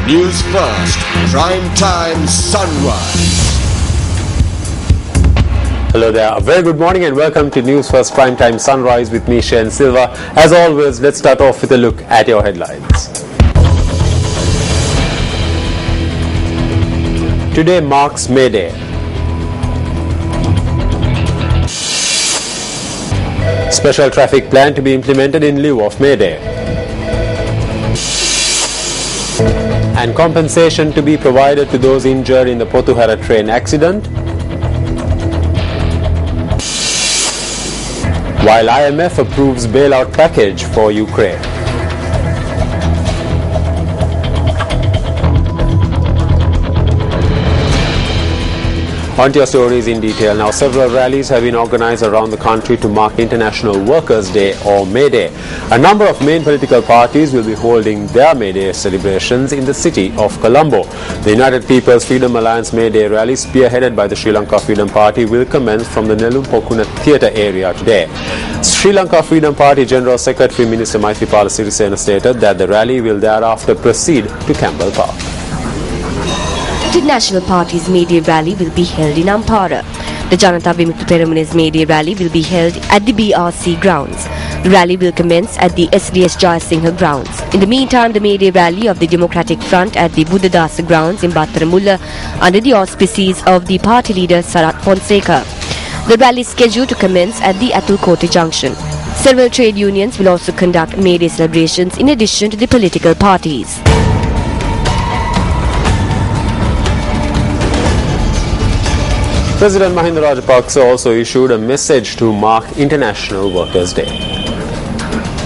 Newsfirst, Prime Time Sunrise. Hello there, a very good morning and welcome to Newsfirst Prime Time Sunrise with me, Shane Silva. As always, let's start off with a look at your headlines. Today marks May Day. Special traffic plan to be implemented in lieu of May Day. And compensation to be provided to those injured in the Potuhara train accident. While IMF approves bailout package for Ukraine. On to your stories in detail. Now, several rallies have been organized around the country to mark International Workers' Day or May Day. A number of main political parties will be holding their May Day celebrations in the city of Colombo. The United People's Freedom Alliance May Day rally, spearheaded by the Sri Lanka Freedom Party, will commence from the Nelumpokuna Theatre area today. Sri Lanka Freedom Party General Secretary Minister Maithripala Sirisena stated that the rally will thereafter proceed to Campbell Park. The National Party's May Day rally will be held in Ampara. The Janata Vimukta Peramana's May Day rally will be held at the BRC grounds. The rally will commence at the SDS Jayasinghe grounds. In the meantime, the May Day rally of the Democratic Front at the Buddhadasa grounds in Battaramulla under the auspices of the party leader Sarath Fonseca. The rally is scheduled to commence at the Atulkote Junction. Several trade unions will also conduct May Day celebrations in addition to the political parties. President Mahinda Rajapaksa also issued a message to mark International Workers' Day.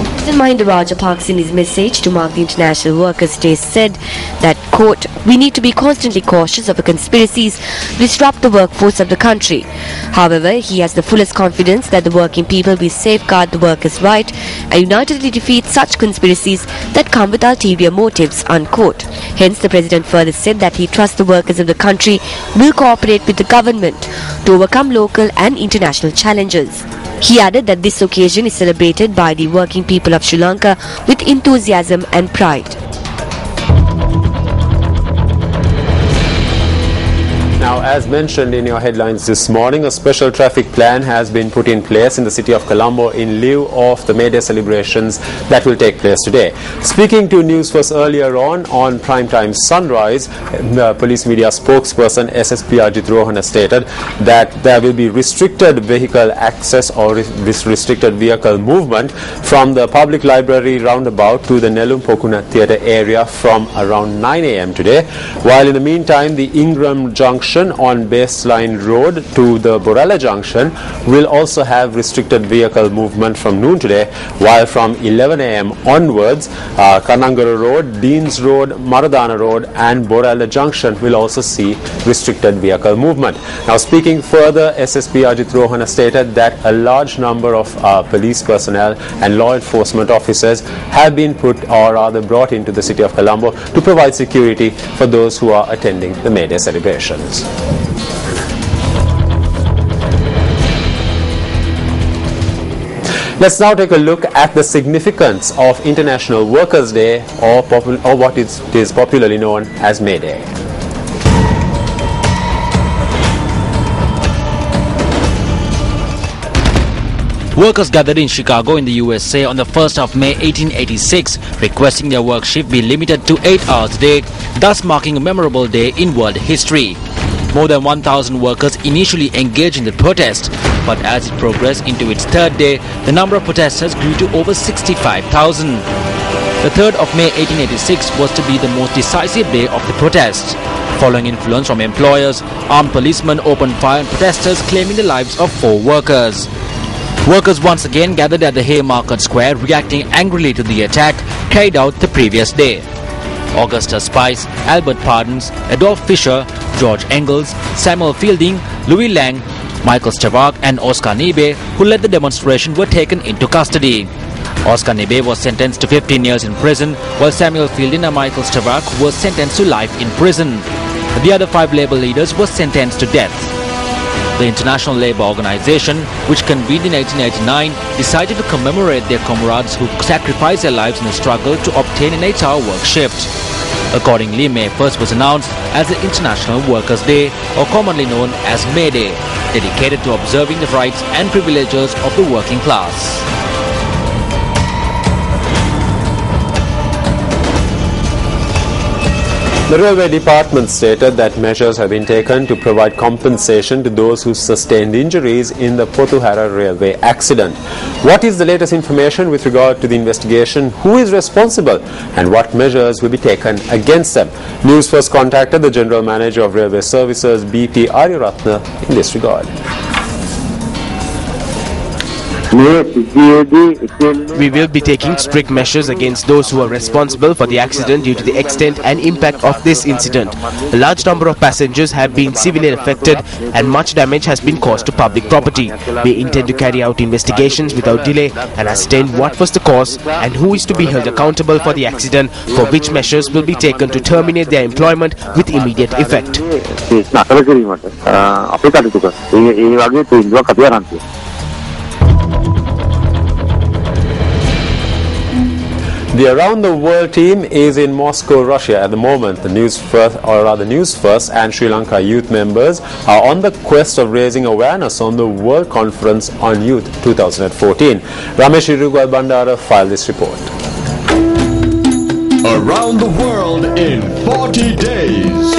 President Mahinda Rajapaksa, in his message to mark the International Workers' Day, said that, quote, "We need to be constantly cautious of the conspiracies to disrupt the workforce of the country. However, he has the fullest confidence that the working people will safeguard the workers' right and unitedly defeat such conspiracies that come with ulterior motives," unquote. Hence, the President further said that he trusts the workers of the country will cooperate with the government to overcome local and international challenges. He added that this occasion is celebrated by the working people of Sri Lanka with enthusiasm and pride. Now, as mentioned in your headlines this morning, a special traffic plan has been put in place in the city of Colombo in lieu of the May Day celebrations that will take place today. Speaking to Newsfirst earlier on Primetime Sunrise, the police media spokesperson SSP Ajit Rohana stated that there will be restricted vehicle access or restricted vehicle movement from the public library roundabout to the Nelumpokuna Theatre area from around 9 a.m. today, while in the meantime the Ingram Junction on Baseline Road to the Borella Junction will also have restricted vehicle movement from noon today, while from 11 a.m. onwards, Kanangara Road, Deans Road, Maradana Road and Borella Junction will also see restricted vehicle movement. Now, speaking further, SSP Ajit Rohana stated that a large number of police personnel and law enforcement officers have been put or rather brought into the city of Colombo to provide security for those who are attending the May Day celebrations. Let's now take a look at the significance of International Workers' Day or what is popularly known as May Day. Workers gathered in Chicago in the USA on the 1st of May 1886, requesting their work shift be limited to 8 hours a day, thus marking a memorable day in world history. More than 1,000 workers initially engaged in the protest, but as it progressed into its third day, the number of protesters grew to over 65,000. The 3rd of May 1886 was to be the most decisive day of the protest. Following influence from employers, armed policemen opened fire on protesters, claiming the lives of 4 workers. Workers once again gathered at the Haymarket Square, reacting angrily to the attack carried out the previous day. Augusta Spice, Albert Pardons, Adolph Fisher, George Engels, Samuel Fielding, Louis Lang, Michael Stavak and Oscar Nibe, who led the demonstration, were taken into custody. Oscar Nibe was sentenced to 15 years in prison, while Samuel Fielding and Michael Stavak was sentenced to life in prison. The other 5 labor leaders were sentenced to death. The International Labour Organization, which convened in 1889, decided to commemorate their comrades who sacrificed their lives in the struggle to obtain an 8-hour work shift. Accordingly, May 1st was announced as the International Workers' Day, or commonly known as May Day, dedicated to observing the rights and privileges of the working class. The Railway Department stated that measures have been taken to provide compensation to those who sustained injuries in the Potuhara railway accident. What is the latest information with regard to the investigation? Who is responsible and what measures will be taken against them? Newsfirst contacted the General Manager of Railway Services, BP Aryaratna, in this regard. We will be taking strict measures against those who are responsible for the accident due to the extent and impact of this incident. A large number of passengers have been severely affected and much damage has been caused to public property. We intend to carry out investigations without delay and ascertain what was the cause and who is to be held accountable for the accident, for which measures will be taken to terminate their employment with immediate effect. The Around the World team is in Moscow, Russia at the moment. The Newsfirst and Sri Lanka youth members are on the quest of raising awareness on the World Conference on Youth 2014. Ramesh Irugal Bandara filed this report. Around the World in 40 days.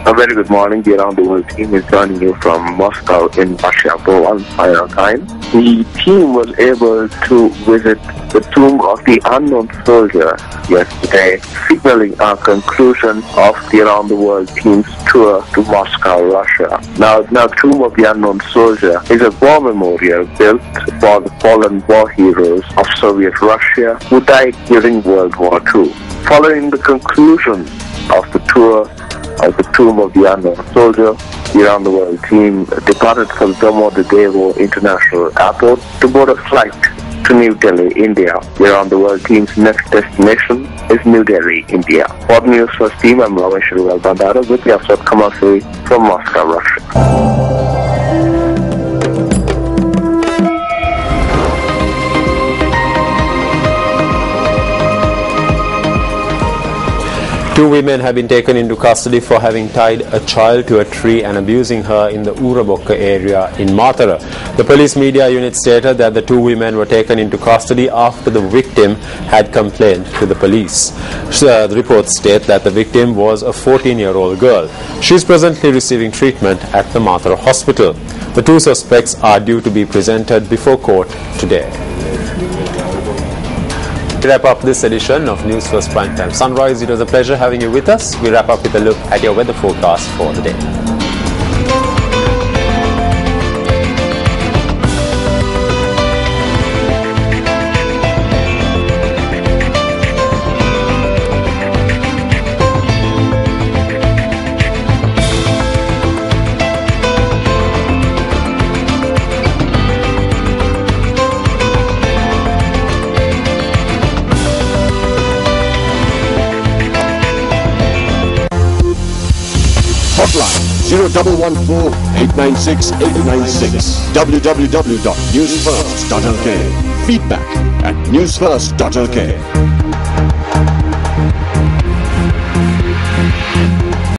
A very good morning. The Around the World team is joining you from Moscow in Russia for one final time. The team was able to visit the tomb of the unknown soldier yesterday, signaling a conclusion of the Around the World team's tour to Moscow, Russia. Now, Tomb of the Unknown Soldier is a war memorial built for the fallen war heroes of Soviet Russia who died during World War II. Following the conclusion of the tour of the Tomb of the Unknown Soldier, the Around the World team departed from Domodedovo International Airport to board a flight to New Delhi, India. The Around the World team's next destination is New Delhi, India. For the Newsfirst team, I'm Ramesh Irugal Bandara with the Afsat Kamasi from Moscow, Russia. Two women have been taken into custody for having tied a child to a tree and abusing her in the Urabokka area in Matara. The police media unit stated that the two women were taken into custody after the victim had complained to the police. The reports state that the victim was a 14-year-old girl. She is presently receiving treatment at the Matara hospital. The two suspects are due to be presented before court today. To wrap up this edition of Newsfirst Primetime Sunrise, it was a pleasure having you with us. We wrap up with a look at your weather forecast for the day. Hotline 0114-896-896. www.newsfirst.lk. Feedback at newsfirst.lk.